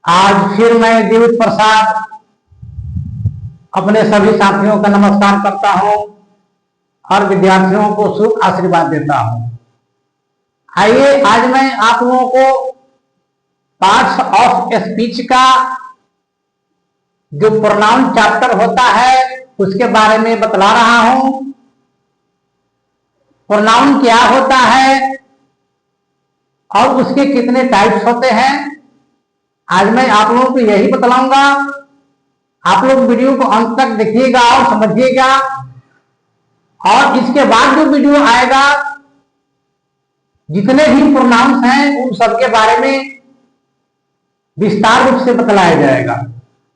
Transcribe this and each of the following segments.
आज फिर मैं जीवित प्रसाद अपने सभी साथियों का नमस्कार करता हूं और विद्यार्थियों को शुभ आशीर्वाद देता हूं। आइए आज मैं आप लोगों को पार्ट्स ऑफ स्पीच का जो प्रोनाउन चैप्टर होता है उसके बारे में बतला रहा हूं। प्रोनाउन क्या होता है और उसके कितने टाइप्स होते हैं, आज मैं आप लोगों को यही बतलाऊंगा। आप लोग वीडियो को अंत तक देखिएगा और समझिएगा, और इसके बाद जो वीडियो आएगा जितने भी प्रोनाउंस हैं उन सबके बारे में विस्तार रूप से बतलाया जाएगा।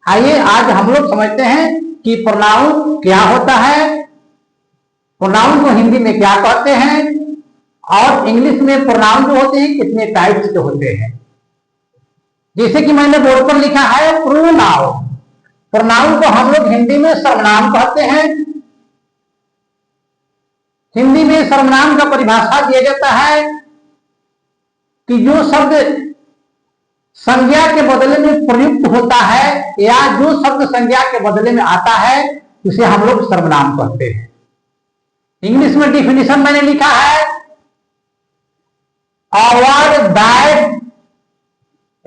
आइए आज हम लोग समझते हैं कि प्रोनाउन क्या होता है, प्रोनाउन को हिंदी में क्या कहते हैं, और इंग्लिश में प्रोनाउन जो होते हैं कितने टाइप्स के होते हैं। जैसे कि मैंने बोर्ड पर लिखा है प्रोनाउन। प्रोनाउन को हम लोग हिंदी में सर्वनाम कहते हैं। हिंदी में सर्वनाम का परिभाषा दिया जाता है कि जो शब्द संज्ञा के बदले में प्रयुक्त होता है या जो शब्द संज्ञा के बदले में आता है उसे हम लोग सर्वनाम कहते हैं। इंग्लिश में डिफिनेशन मैंने लिखा है a word that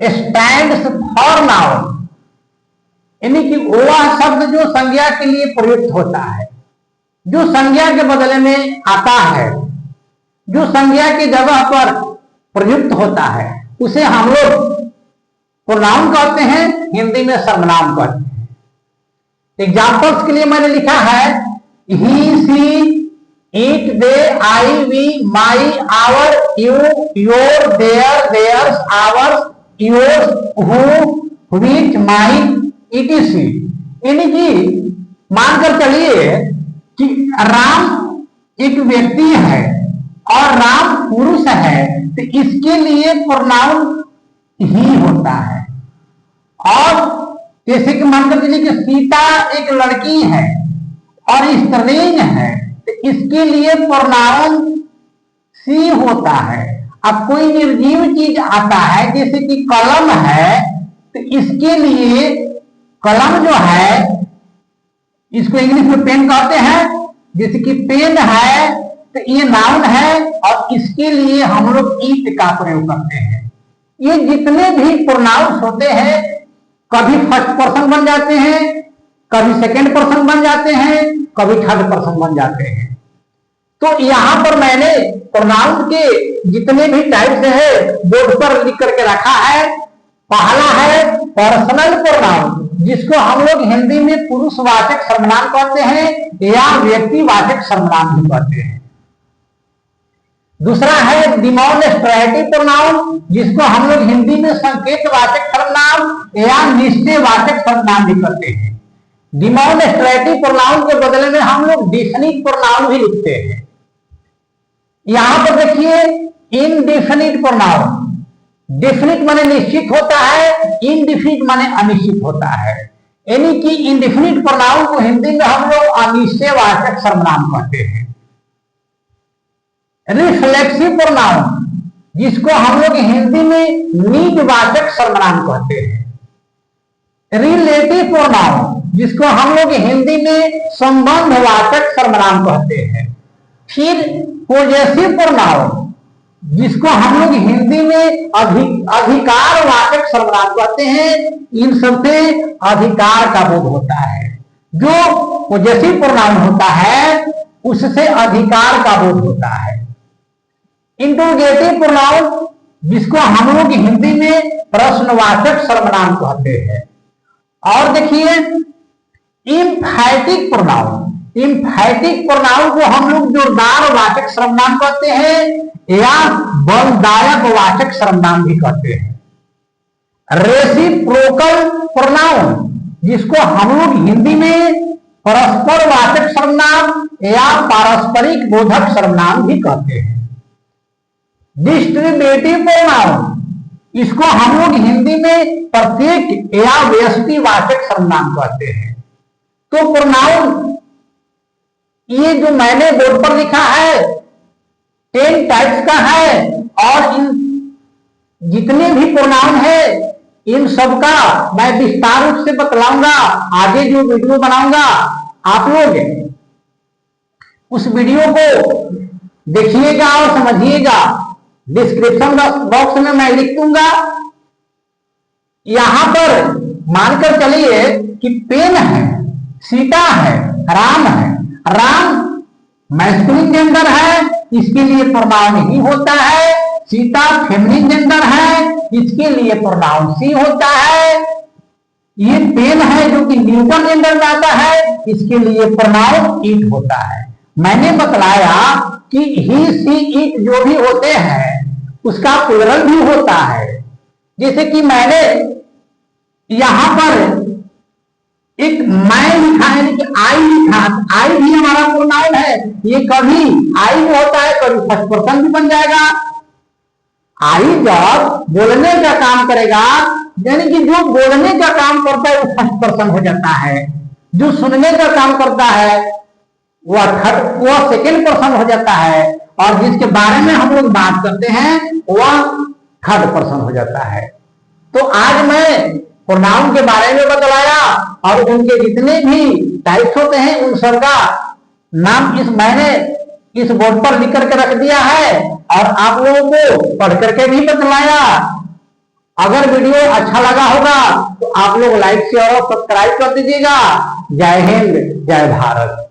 stands for noun, यानी कि वह शब्द जो संज्ञा के लिए प्रयुक्त होता है, जो संज्ञा के बदले में आता है, जो संज्ञा की जगह पर प्रयुक्त होता है उसे हम लोग प्रोनाउन कहते हैं, हिंदी में सर्वनाम कहते हैं। एग्जाम्पल्स के लिए मैंने लिखा है he, she, it, they, I, we, my, our, you, your, their, theirs, ours, yours, who, which, mine, etc. यानी कि मानकर चलिए कि राम एक व्यक्ति है और राम पुरुष है, तो इसके लिए प्रोनाउन ही होता है। और जैसे कि मानकर चलिए कि सीता एक लड़की है और स्त्रीलिंग है, तो इसके लिए प्रोनाउन सी होता है। अब कोई निर्जीव चीज आता है जैसे कि कलम है, तो इसके लिए कलम जो है इसको इंग्लिश में पेन कहते हैं। जैसे कि पेन है तो ये नाउन है और इसके लिए हम लोग ईट का प्रयोग करते हैं। ये जितने भी प्रोनाउंस होते हैं कभी फर्स्ट पर्सन बन जाते हैं, कभी सेकंड पर्सन बन जाते हैं, कभी थर्ड पर्सन बन जाते हैं। तो यहां पर मैंने प्रोनाउन के जितने भी टाइप्स हैं बोर्ड पर लिख करके रखा है। पहला है पर्सनल प्रोनाउन, जिसको हम लोग हिंदी में पुरुषवाचक सर्वनाम कहते हैं या व्यक्तिवाचक सर्वनाम भी कहते हैं। दूसरा है डिमॉन्स्ट्रेटिव प्रोनाउन, जिसको हम लोग हिंदी में संकेतवाचक सर्वनाम या निश्चयवाचक सर्वनाम भी कहते हैं। डिमॉन्स्ट्रेटिव प्रोनाउन के बदले में हम लोग डेफिनिट प्रोनाउन भी लिखते हैं। यहां पर देखिए इनडेफिनिट प्रोनाउन, डेफिनिट माने निश्चित होता है, इनडेफिनिट माने अनिश्चित होता है। यानी कि इनडेफिनिट प्रोनाउन को हिंदी में हम लोग अनिश्चयवाचक सर्वनाम कहते हैं। रिफ्लेक्सिव प्रोनाउन, जिसको हम लोग हिंदी में नीडवाचक सर्वनाम कहते हैं। रिलेटिव प्रोनाउन, जिसको हम लोग हिंदी में संबंधवाचक सर्वनाम कहते हैं। फिर पोजेसिव प्रोनाउन, जिसको हम लोग हिंदी में अधिकारवाचक सर्वनाम कहते हैं। इन सबसे अधिकार का बोध होता है। जो पोजेसिव प्रोनाउन होता है उससे अधिकार का बोध होता है। इंटरोगेटिव प्रोनाउन, जिसको हम लोग हिंदी में प्रश्नवाचक सर्वनाम कहते हैं। और देखिए इम्फैटिक प्रोनाउन, इम्फैटिक प्रोनाउन को हम लोग जोरदार वाचक सर्वनाम कहते हैं या बलदायक वाचक सर्वनाम भी कहते हैं। रेसिप्रोकल प्रोनाउन, जिसको हम लोग हिंदी में परस्पर वाचक सर्वनाम या पारस्परिक बोधक सर्वनाम भी कहते हैं। डिस्ट्रीब्यूटिव प्रोनाउन, इसको हम लोग हिंदी में प्रत्येक या व्यष्टिवाचक सर्वनाम कहते हैं। तो प्रोनाउन ये जो मैंने बोर्ड पर लिखा है 10 टाइप्स का है, और इन जितने भी प्रोनाउन है इन सब का मैं विस्तार रूप से बतलाऊंगा। आगे जो वीडियो बनाऊंगा आप लोग उस वीडियो को देखिएगा और समझिएगा। डिस्क्रिप्शन बॉक्स में मैं लिख दूंगा। यहां पर मानकर चलिए कि पेन है, सीता है, राम है। राम मैस्कुलिन जेंडर है, इसके लिए प्रोनाउन ही होता है। सीता फेमिनिन जेंडर है, इसके लिए प्रोनाउन सी होता है। ये पेन है जो कि न्यूट्रल जेंडर में आता है, इसके लिए प्रोनाउन इट होता है। मैंने बतलाया कि ही सी इट जो भी होते हैं उसका प्लुरल भी होता है। जैसे कि मैंने यहां पर एक मैं लिखा है, यानी कि आई लिखा, आई भी हमारा प्रोनाउन है। ये कभी आई भी होता है, कभी फर्स्ट पर्सन भी बन जाएगा। आई जब बोलने का काम करेगा, यानी कि जो बोलने का काम करता है वो फर्स्ट पर्सन हो जाता है। जो सुनने का काम करता है वह सेकेंड पर्सन हो जाता है। और जिसके बारे में हम लोग बात करते हैं वह थर्ड पर्सन हो जाता है। तो आज मैं प्रोनाउन के बारे में बतलाया और उनके जितने भी टाइप्स होते हैं उन सब का नाम मैंने इस बोर्ड पर लिख करके रख दिया है और आप लोगों को पढ़ करके भी बतलाया। अगर वीडियो अच्छा लगा होगा तो आप लोग लाइक शेयर और सब्सक्राइब कर दीजिएगा। जय हिंद, जय भारत।